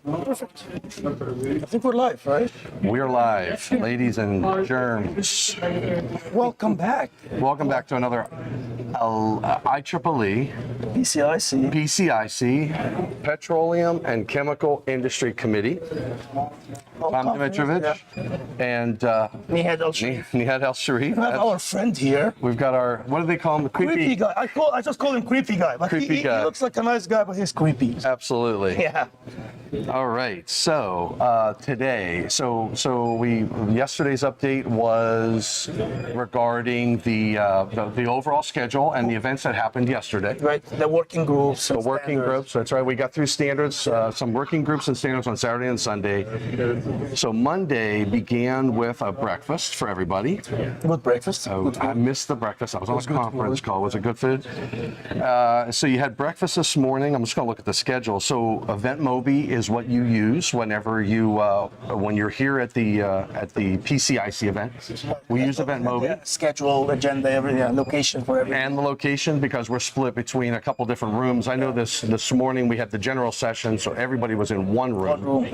Perfect. I think we're live, right? We're live, ladies and germs. Welcome back. Welcome back to another IEEE PCIC. PCIC, Petroleum and Chemical Industry Committee. I'm Dimitrovich and Nehad El-Sherif. Nehad El-Sherif. We have our friend here. We've got our, what do they call him? The Creepy guy. I just call him creepy guy. But Creepy guy. He looks like a nice guy, but he's creepy. Absolutely. Yeah. All right. So today, yesterday's update was regarding the overall schedule and the events that happened yesterday. Right. The working groups. The working groups. That's right. We got through standards, some working groups and standards on Saturday and Sunday. So Monday began with a breakfast for everybody. Good breakfast. I missed the breakfast. I was on a conference call. Was it good food? So you had breakfast this morning. I'm just going to look at the schedule. So Event Mobi is what you use whenever you when you're here at the PCIC event. We use Event Mobi. Yeah, schedule, agenda, everything, location for everything. And the location, because we're split between a couple different rooms. I know this morning we had the general session, so everybody was in one room.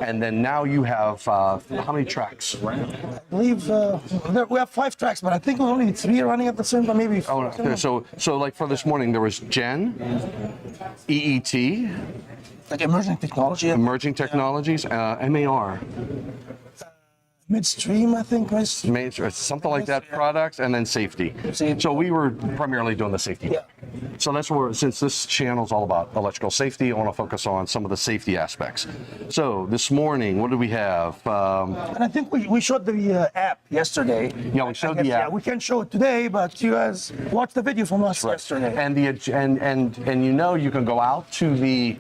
And then now you have how many tracks? I believe we have 5 tracks, but I think only 3 running at the same time, maybe 4. Oh, so like for this morning, there was Gen, EET, Like emerging technology. Emerging Technologies, MAR. Midstream, I think, right? Something like that, products, and then safety. So we were primarily doing the safety. Yeah. So that's where, since this channel is all about electrical safety, I want to focus on some of the safety aspects. So this morning, what do we have? And I think we showed the app yesterday. Yeah, we showed the app. Yeah, we can't show it today, but you guys watched the video from us yesterday. And you know you can go out to the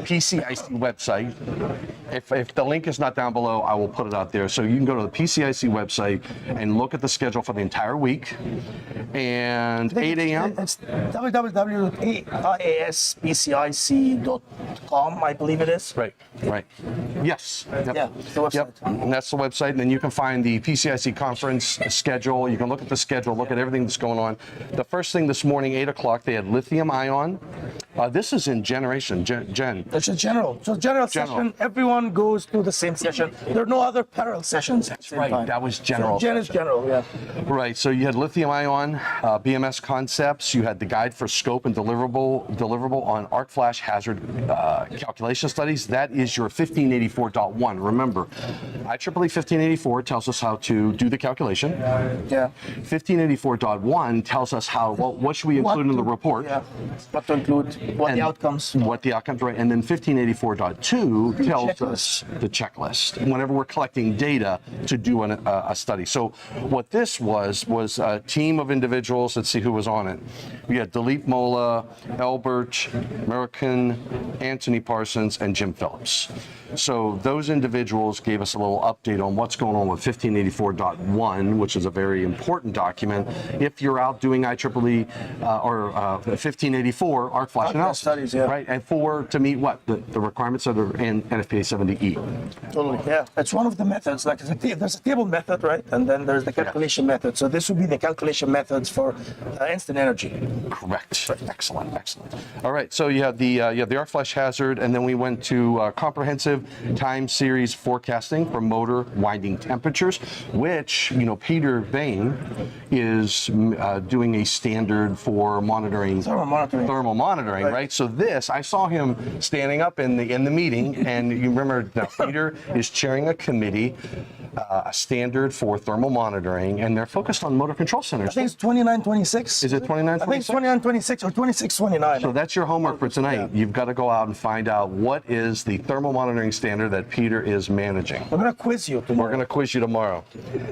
PCIC website. If the link is not down below, I will put it out there. So you can go to the PCIC website and look at the schedule for the entire week. And 8 a.m. It's www.iaspcic.com, I believe it is. Right. Yes. Yep. Yeah, the website. Yep. And that's the website. And then you can find the PCIC conference schedule. You can look at the schedule, look at everything that's going on. The first thing this morning, 8 o'clock, they had lithium ion. This is in generation, Gen. It's a general. So general session, everyone goes to the same session. There are no other parallel sessions. That's right. Time. That was general. So Gen is general, yeah. Right. So you had lithium ion, BMS concepts. You had the guide for scope and deliverable on arc flash hazard calculation studies. That is your 1584.1. Remember, IEEE 1584 tells us how to do the calculation. Yeah. 1584.1 tells us what should we include in the report. Yeah. What to include, the outcomes. What the outcomes, right. And then 1584.2 tells us the checklist whenever we're collecting data to do a study. So what this was a team of individuals. Let's see who was on it. We had Dilip Mola, Albert, American, Anthony Parsons, and Jim Phillips. So those individuals gave us a little update on what's going on with 1584.1, which is a very important document if you're out doing IEEE or 1584 arc flash analysis, studies, yeah. right? And to meet what the requirements that are in NFPA 70E. Totally, yeah. It's one of the methods. Like there's a table method, right? And then there's the calculation method. So this would be the calculation methods for instant energy. Correct. Excellent. All right. So you have the arc flash hazard, and then we went to comprehensive time series forecasting for motor winding temperatures, which Peter Bain is doing a standard for monitoring thermal monitoring, right? So I saw him standing up in the meeting, and you remember that Peter is chairing a committee, a standard for thermal monitoring, and they're focused on motor control centers. I think it's 2926. Is it 2926? I think it's 2926 or 2629. So that's your homework for tonight. Yeah. You've got to go out and find out what is the thermal monitoring standard that Peter is managing. We're going to quiz you tomorrow. We're going to quiz you tomorrow.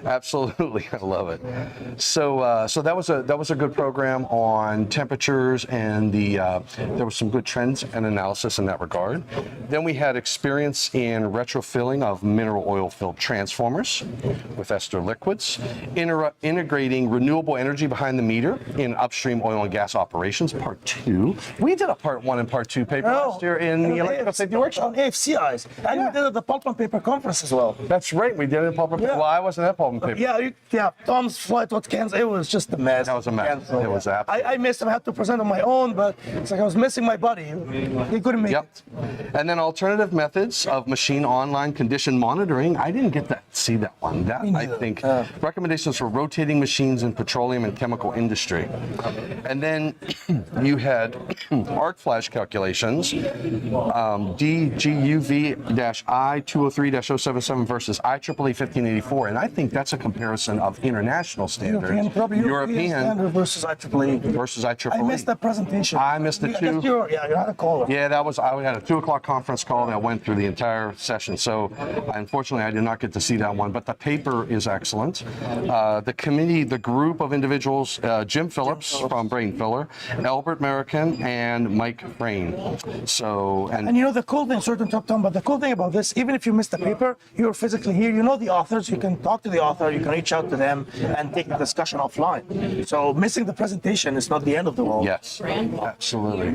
Absolutely. I love it. So that was a good program on temperatures, and there was some good trends and analysis in that regard. Then we had experience in retrofilling of mineral oil filled transformers with ester liquids, integrating renewable energy behind the meter in upstream oil and gas operations, part 2. We did a part 1 and part 2 paper last year in the electrical safety workshop. On AFCIs. And we did it at the Pulp and Paper Conference as well. That's right, we did it in Pulp and Paper. Yeah. Well, I wasn't at Pulp and Paper. Yeah, Tom's flight was canceled. It was just a mess. That was a mess. Canceled. It was absolutely. I missed him. I had to present on my own, but it's like I was missing my buddy. He couldn't make it. And then alternative methods of machine online condition monitoring. I didn't get to see that one. That I think recommendations for rotating machines in petroleum and chemical industry. And then you had arc flash calculations, DGUV-I 203-077 versus IEEE 1584, and I think that's a comparison of international standards. European standard versus IEEE. Versus IEEE. I missed that presentation. I missed it too. You had a call. Yeah, I had a 2:00 conference call that went through the entire session. So unfortunately, I did not get to see that one, but the paper is excellent. The committee, the group of individuals, Jim Phillips from Brain Filler, Albert American, and Mike Brain. So, and you know the cool thing, sorry to interrupt, Tom, but the cool thing about this, even if you miss the paper, you're physically here, you know the authors, you can talk to the author, you can reach out to them and take the discussion offline. So missing the presentation is not the end of the world. Yes, absolutely.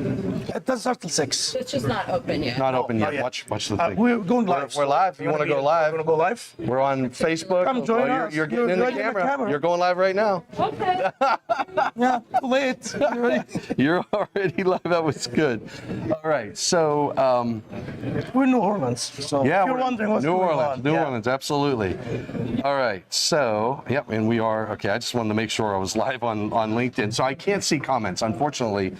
It doesn't start till 6. It's just not open yet. Not open not yet. yet. Watch the thing. We're going live. We're live. You want to go live? You want to go live? We're on Facebook. Come join us. You're getting in the camera. You're going live right now. Okay. Yeah, too late. You're ready? You're already live. That was good. All right. So, we're in New Orleans. So yeah, if you're wondering what's New going Orleans. on. New Orleans. Absolutely. All right. So, yep. And we are, okay. I just wanted to make sure I was live on LinkedIn. So I can't see comments. Unfortunately,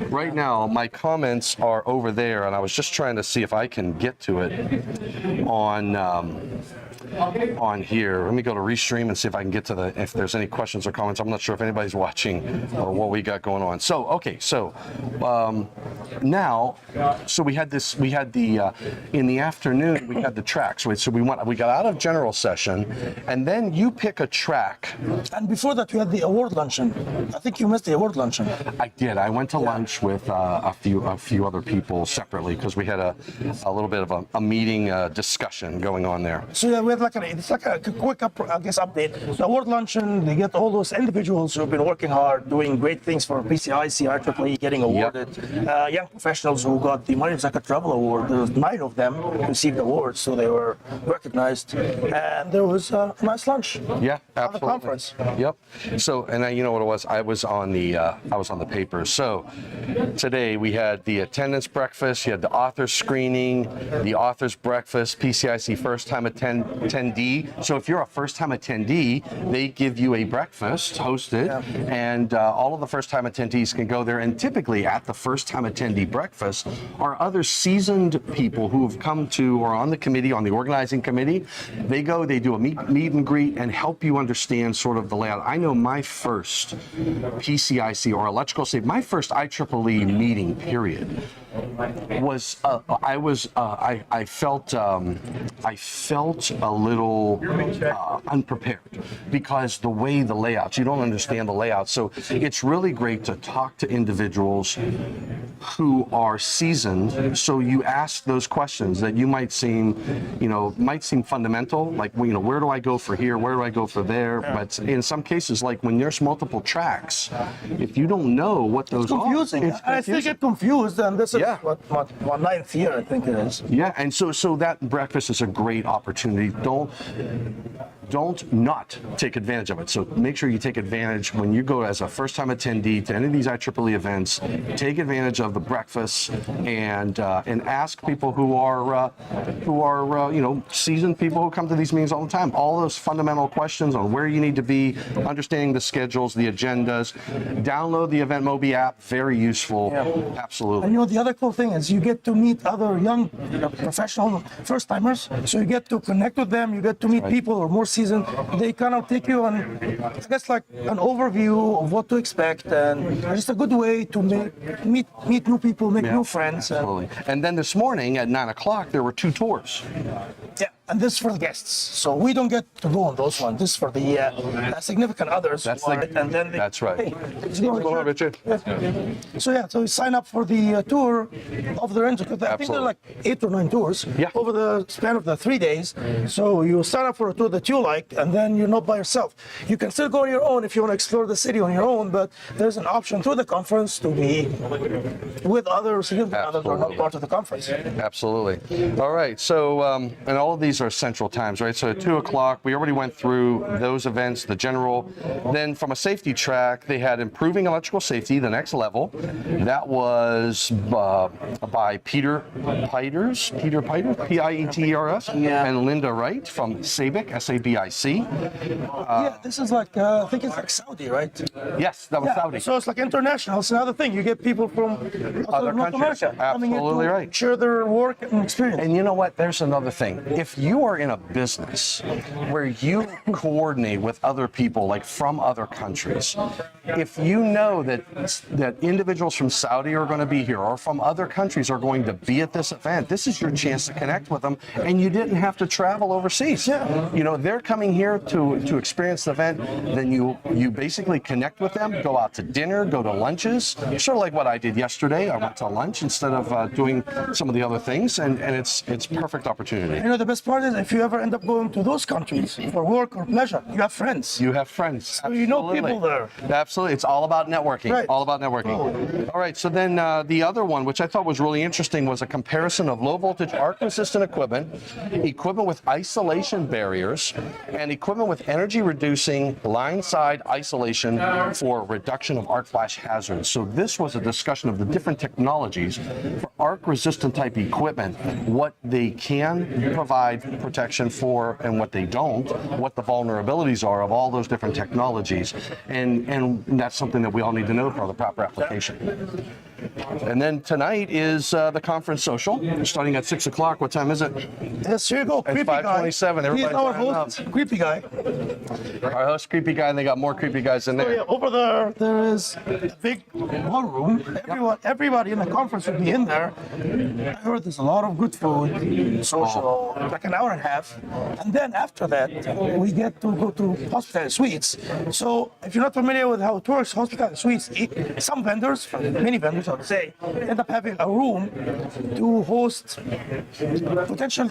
right now, my comments are over there. And I was just trying to see if I can get to it on here. Let me go to Restream and see if I can get to if there's any questions or comments. I'm not sure if anybody's watching or what we got going on. So, okay, so now, so we had the, in the afternoon, we had the tracks. So we got out of general session, and then you pick a track. And before that, we had the award luncheon. I think you missed the award luncheon. I did. I went to lunch with a few other people separately because we had a little bit of a meeting discussion going on there. So yeah, we had it's like a quick update. The award luncheon, they get all those individuals who have been working hard, doing great things for PCIC, IEEE, getting awarded. Young professionals who got the Money Zakat Travel Award. There was 9 of them received awards, so they were recognized. And there was a nice lunch. Yeah, absolutely. At the conference. Yep. So, and you know what it was? I was on the papers. So today we had the attendance breakfast, you had the author screening, the author's breakfast, PCIC first time attendee. So if you're a first time attendee, they give you a breakfast hosted, and all of the first time attendees can go there. And typically at the first time attendee breakfast are other seasoned people who have come to or on the committee, on the organizing committee. They go, they do a meet and greet and help you understand sort of the layout. I know my first PCIC or electrical safety, my first IEEE meeting period was I felt a little unprepared because the way the layouts, you don't understand the layout. So it's really great to talk to individuals who are seasoned. So you ask those questions that you might seem fundamental, like, where do I go for here? Where do I go for there? But in some cases, like when there's multiple tracks, if you don't know what those are, it's confusing. I still get confused, and this is what 9th year, I think it is. Yeah, and so that breakfast is a great opportunity. Don't not take advantage of it. So make sure you take advantage when you go as a first-time attendee to any of these IEEE events. Take advantage of the breakfast and ask people who are seasoned people who come to these meetings all the time. All those fundamental questions on where you need to be, understanding the schedules, the agendas. Download the Event Mobi app. Very useful. Yeah. Absolutely. And the other cool thing is you get to meet other young professional first-timers. So you get to connect with them. You get to meet people who are more season. They kind of take you on, I guess, like an overview of what to expect, and it's just a good way to meet new people, make new friends. Absolutely. And then this morning at 9 o'clock, there were 2 tours. Yeah. and this is for the guests. So we don't get to go on those ones. This is for the significant others. That's who are- and then they, That's right. Hey, What's going on, Richard? so you sign up for the tour of the rental. I think there are like 8 or 9 tours over the span of the 3 days. So you sign up for a tour that you like, and then you're not by yourself. You can still go on your own if you want to explore the city on your own, but there's an option through the conference to be with others, significant others who are not part of the conference. Absolutely. All right. So, and all of these are central times, right? So at 2 o'clock, we already went through those events, the general. Then from a safety track, they had improving electrical safety, the next level. That was by Peter Pieters, Pieters, and Linda Wright from SABIC, S-A-B-I-C. Yeah, this is like, I think it's like Saudi, right? Yes, that was Saudi. So it's like international. It's another thing. You get people from Other North countries. America coming in Absolutely to right. share their work and experience. And you know what? There's another thing. If you are in a business where you coordinate with other people, like from other countries, if you know that individuals from Saudi are going to be here or from other countries are going to be at this event, this is your chance to connect with them, and you didn't have to travel overseas. Yeah. You know, they're coming here to experience the event. Then you basically connect with them, go out to dinner, go to lunches, sort of like what I did yesterday. I went to lunch instead of doing some of the other things, and it's perfect opportunity. You know, the best part is if you ever end up going to those countries for work or pleasure, you have friends. You have friends. So you know people there. Absolutely. It's all about networking. Right. All about networking. All right. So then the other one, which I thought was really interesting, was a comparison of low voltage arc resistant equipment, equipment with isolation barriers, and equipment with energy reducing line side isolation for reduction of arc flash hazards. So this was a discussion of the different technologies for arc resistant type equipment, what they can provide protection for and what they don't, what the vulnerabilities are of all those different technologies, and that's something that we all need to know for the proper application. And then tonight is the conference social, starting at 6 o'clock. What time is it? Yes, here you go. It's Creepy guy. 5:27. He's Everybody's our lining host, creepy guy. Our host, creepy guy, and they got more creepy guys in So there. yeah, over there is a big ballroom. Everybody in the conference will be in there. I heard there's a lot of good food, social, like an hour and a half. And then after that, we get to go to hospitality suites. So if you're not familiar with how it works, hospitality suites, some vendors, many vendors I would say, end up having a room to host potential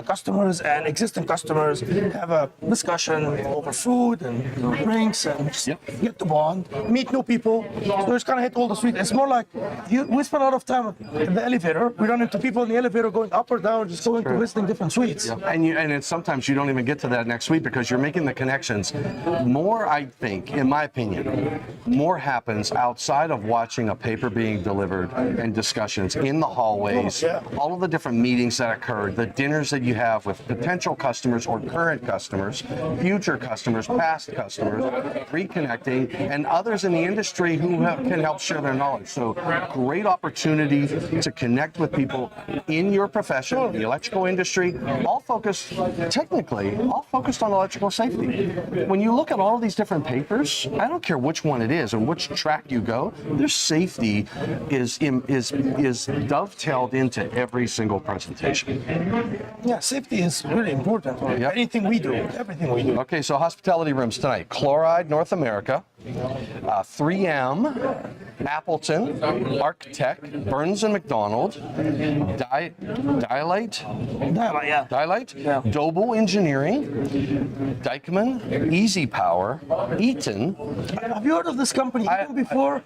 customers and existing customers, have a discussion over food and drinks and just get to bond, meet new people. So it's kind of hit all the suite. It's more like we spend a lot of time in the elevator. We run into people in the elevator going up or down, just going to visiting different suites. And it's sometimes you don't even get to that next suite because you're making the connections. More, I think, in my opinion, more happens outside of watching a paper being delivered and discussions in the hallways, all of the different meetings that occurred, the dinners that you have with potential customers or current customers, future customers, past customers, reconnecting, and others in the industry who can help share their knowledge. So great opportunity to connect with people in your profession, the electrical industry, all focused on electrical safety. When you look at all of these different papers, I don't care which one it is and which track you go, their safety is dovetailed into every single presentation. Yeah, safety is really important. Anything we do, everything we do. Okay, so hospitality rooms tonight. Chloride North America, 3M, Appleton, Arctech, Burns and McDonald, Dialite, Doble Engineering, Dykman, Easy Power, Eaton. Have you heard of this company even before?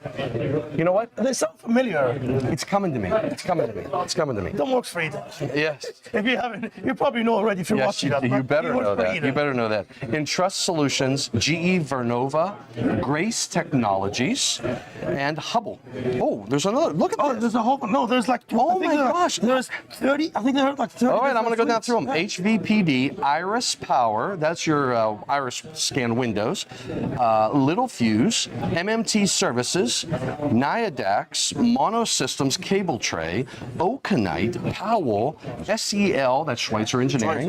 You know what? They sound familiar. It's coming to me. It's coming to me. It's coming to me. Don't work for it. Yes. If you haven't, you probably know already if you're Yes, watching that. you better know that. Either. You better know that. Entrust Solutions, GE Vernova, Grace Technologies, and Hubble. Oh, there's another. Look at Oh, this. there's a whole. No, there's like. Oh my gosh. There's 30. I think there are like 30. All right, I'm going to go down different through them. suites. HVPD, Iris Power, that's your Iris scan windows. Little Fuse, MMT Services, Niadax, Mono Systems Cable Tray, Okanite, Powell, SEL, that's Schweitzer Engineering,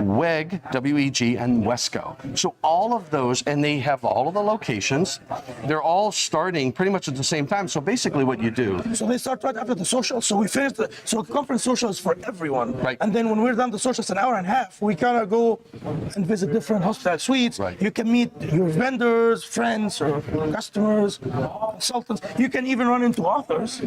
WEG, WEG, and Wesco. So all of those, and they have all of the locations. presentations. They're all starting pretty much at the same time. So basically what you do. So they start right after the social. So we finish so conference social is for everyone. Right. And then when we're done the social, it's an hour and a half. We kind of go and visit different hospital suites. Right. You can meet your vendors, friends, or customers, consultants. You can even run into authors,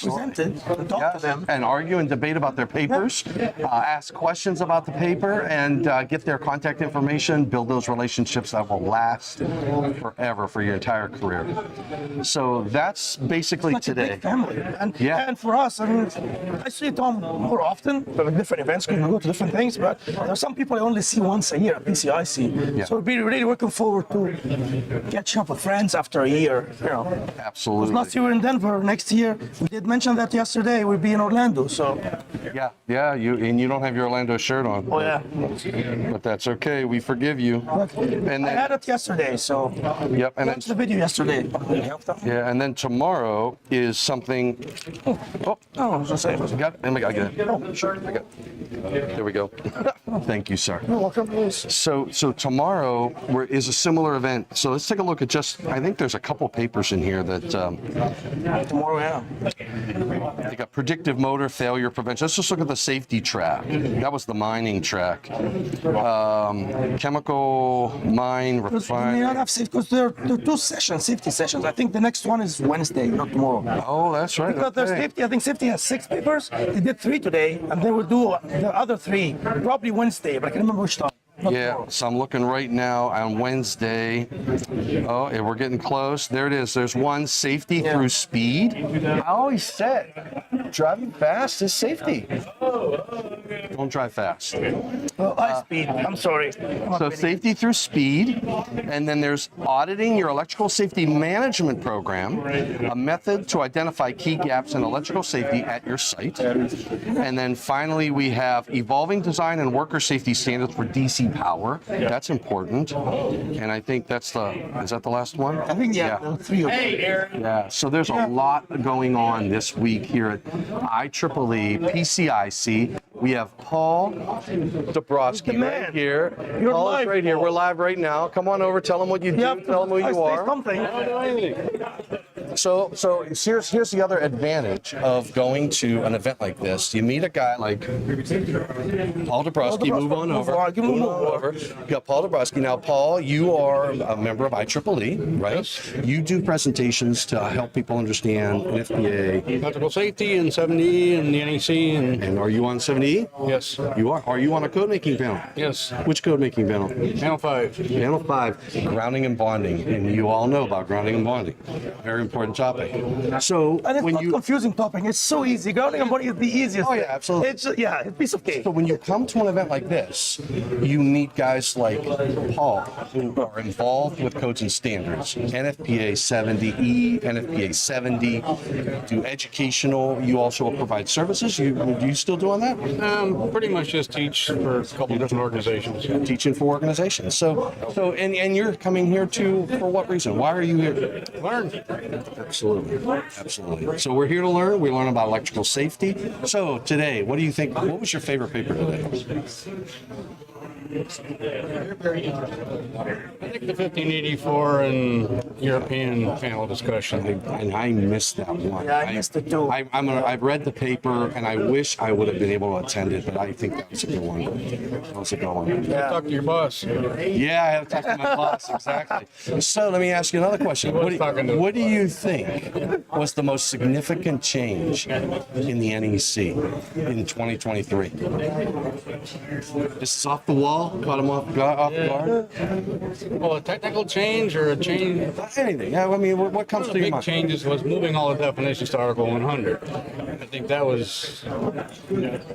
present it, and talk to them. And argue and debate about their papers, ask questions about the paper, and get their contact information, build those relationships that will last forever for your entire career. So that's basically Like today. a big family. And, Yeah. and for us, I mean, I see Tom more often, but at different events, because we go to different things, but there are some people I only see once a year at PCIC. Yeah. So we'll be really looking forward to catching up with friends after a year, you know. Absolutely. Last year we were in Denver. Next year, we did mention that yesterday, we'll be in Orlando, so. Yeah, you don't have your Orlando shirt on. Oh, yeah. But that's okay. We forgive you. And I then, had it yesterday, so. yep, and then, Watched the video yesterday. yeah, and then tomorrow is something. Oh, Oh, I was gonna say. you got it? I get it. Oh, sure. I got it. There we go. Thank you, sir. You're welcome. So tomorrow is a similar event. So let's take a look at I think there's a couple papers in here that Tomorrow, yeah. they got predictive motor failure prevention. Let's just look at the safety track. That was the mining track. Chemical mine We may refining. not have safety because there are two sessions, safety sessions. I think the next one is Wednesday, not tomorrow. Oh, that's right. Because there's Okay. safety, I think safety has 6 papers. They did 3 today, and they will do the other 3 probably Wednesday, but I can't remember which time. Not Yeah, tomorrow. so I'm looking right now on Wednesday. Oh, yeah, we're getting close. There it is. There's one, safety through speed. I always said, driving fast is safety. Don't drive fast. High speed. I'm sorry. So safety through speed, and then there's auditing your electrical safety management program, a method to identify key gaps in electrical safety at your site. And then finally, we have evolving design and worker safety standards for DC power. That's important. And I think is that the last one? I think, yeah, there are 3 of them. Yeah, so there's a lot going on this week here at IEEE PCIC. We have Paul Dabrowski man. right here. You're Paul is live, right here. Paul. We're live right now. Come on over. Tell them what you do. Yep. Tell them who I you say are. something. So here's the other advantage of going to an event like this. You meet a guy like Paul Dabrowski. Move on over. Move on over. You got Paul Dabrowski. Now, Paul, you are a member of IEEE, right? You do presentations to help people understand NFPA. Electrical safety and 70 and the NEC And are you on 70E? yes, You are. Are you on a code making panel? yes, Which code making panel? panel 5. Panel 5, grounding and bonding. And you all know about grounding and bonding. Very important topic. So And it's when not you confusing topic. It's so easy. Grounding and bonding is the easiest. Oh, yeah, thing. absolutely. It's a piece of cake. So when you come to an event like this, you meet guys like Paul who are involved with codes and standards, NFPA 70E, NFPA 70, do educational. You also provide services. Do you still doing that? Pretty much just teach for a couple different organizations. Teaching for organizations. So and you're coming here too for what reason? Why are you here? Learn. Absolutely. So we're here to learn. We learn about electrical safety. So today, what do you think? What was your favorite paper today? I think the 1584 and European panel discussion. And I missed that one. Yeah, I missed it too. I've read the paper, and I wish I would have been able to attend it, but I think that was a good one. That was a good one. Talk to your boss. Yeah, I had to talk to my boss, exactly. So let me ask you another question. What do you think was the most significant change in the NEC in 2023? This is off the wall, caught him off guard? Well, a technical change or a change? Anything. I mean, what comes One of to the your big mind? changes was moving all the definitions to Article 100. I think that was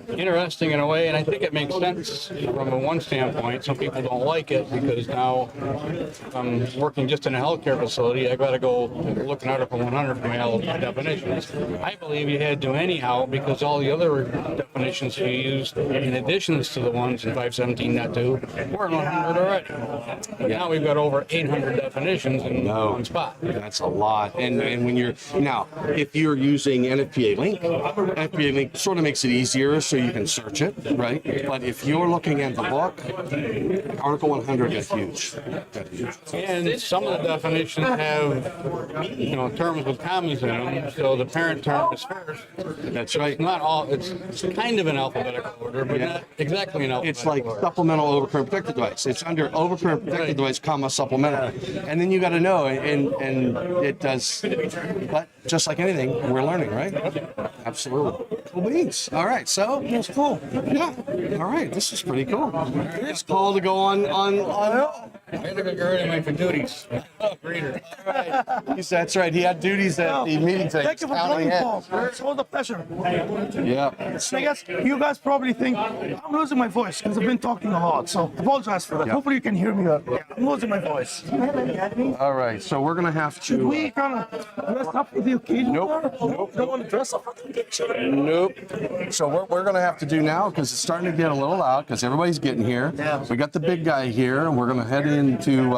interesting in a way, and I think it makes sense from one standpoint. Some people don't like it because now if I'm working just in a healthcare facility, I got to go look in Article 100 from all definitions. I believe you had to anyhow because all the other definitions you used in additions to the ones in 517.2 were in 100 already. But now we've got over 800 definitions in one spot. That's a lot. And when you're now, if you're using NFPA Link sort of makes it easier so you can search it, right? But if you're looking at the book, Article 100 got huge. And some of the definitions have, terms with commas in them, so the parent term is first. That's right. It's not all, it's kind of in alphabetical order, but not exactly in alphabetical It's like order. supplemental overcurrent protected device. It's under overcurrent protected device, comma, supplemental. And then you got to know, and it does, but just like anything, we're learning, right? Absolutely. Cool beans. All right, so. That's cool. Yeah. All right, this is pretty cool. It's cool to go on. I had to go early my for duties. Reader. That's right. He had duties at the meeting today. Thank you for Counting joining, heads. Paul. It's always a pleasure. Yeah. I guess you guys probably think I'm losing my voice because I've been talking a lot. So apologize for that. Yeah. Hopefully you can hear me. I'm losing my voice. All right, so we're gonna have to. Should we kind of dress up for the occasion? Nope. There? Nope. Don't want to dress up for the occasion. Nope. So what we're going to have to do now, because it's starting to get a little loud, because everybody's getting here. Yeah. We got the big guy here, and we're going to head into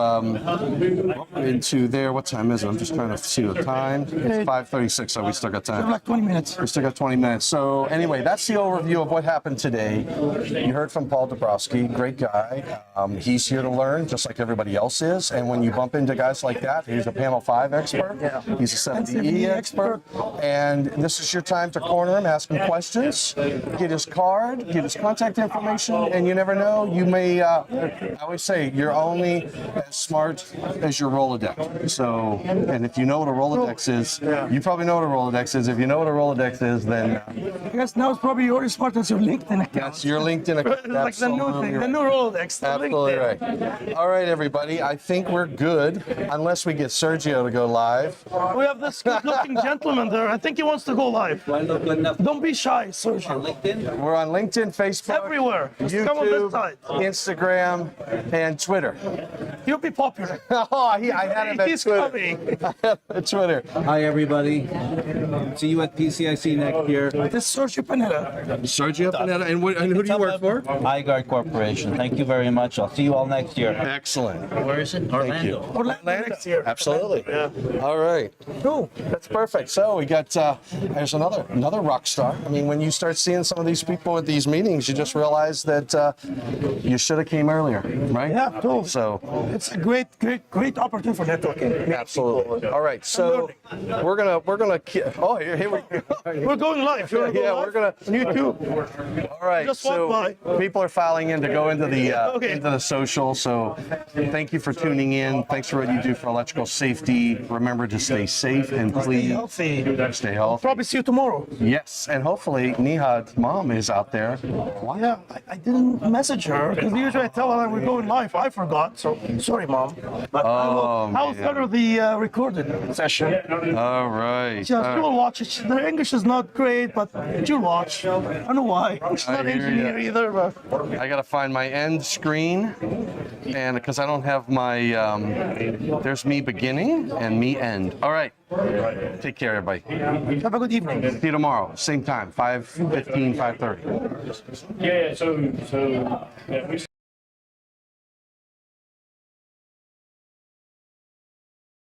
there. What time is it? I'm just trying to see the time. It's 5:36, so we still got We have time. like 20 minutes. We still got 20 minutes. So anyway, that's the overview of what happened today. You heard from Paul Dabrowski, great guy. He's here to learn, just like everybody else is. And when you bump into guys like that, he's a Panel 5 expert. Yeah. He's a 70E expert. And this is your time to corner him, ask him questions, get his card, get his contact information, and you never know, you may, I always say, you're only as smart as your Rolodex. So, and if you know what a Rolodex is, you probably know what a Rolodex is. If you know what a Rolodex is, then I guess now it's probably already smart as your LinkedIn account. that's your LinkedIn account. It's like the new thing, the new Rolodex. the Absolutely LinkedIn. right. All right, everybody. I think we're good, unless we get Sergio to go live. We have this good-looking gentleman there. I think he wants to go live. Don't be shy, Sergio. We're on LinkedIn, Facebook, Everywhere. Just come on this YouTube, side. Instagram, and Twitter. You'll be popular. Oh, I had him at He's Twitter. coming. At Twitter. Hi, everybody. See you at PCIC next year. This is Sergio Panetta. Sergio Panetta, and who do you work for? iGuard Corporation. Thank you very much. I'll see you all next year. Excellent. Where is it? Thank you. Orlando next year. Absolutely. Yeah. All right. Cool. That's perfect. So we got there's another rock star. I mean, when you start seeing some of these people at these meetings, you just realize that you should have came earlier, right? Yeah, cool. So It's a great opportunity for networking. absolutely. All right. So we're gonna oh here we go. We're going live. You wanna go Yeah, live? we're gonna on YouTube. All right. Just walk So people are filing in to go into the Okay. into the social. So thank you for tuning in. Thanks for what you do for electrical safety. Remember to stay safe and please Healthy. stay healthy. Probably see you tomorrow. Yes, and hopefully Nehad's mom is out there. Yeah, I didn't message her because usually I tell her we're going live. I forgot, so sorry, mom. But I'll man. start the recorded session. All right. Just you'll watch it. The English is not great, but you'll watch. I don't know why. She's not I an hear engineer ya. either, but I gotta find my end screen, and because I don't have my, there's me beginning and me end. All right. Take care, everybody. have a good evening. See you tomorrow, same time, 5:15, 5:30. Yeah, so yeah, we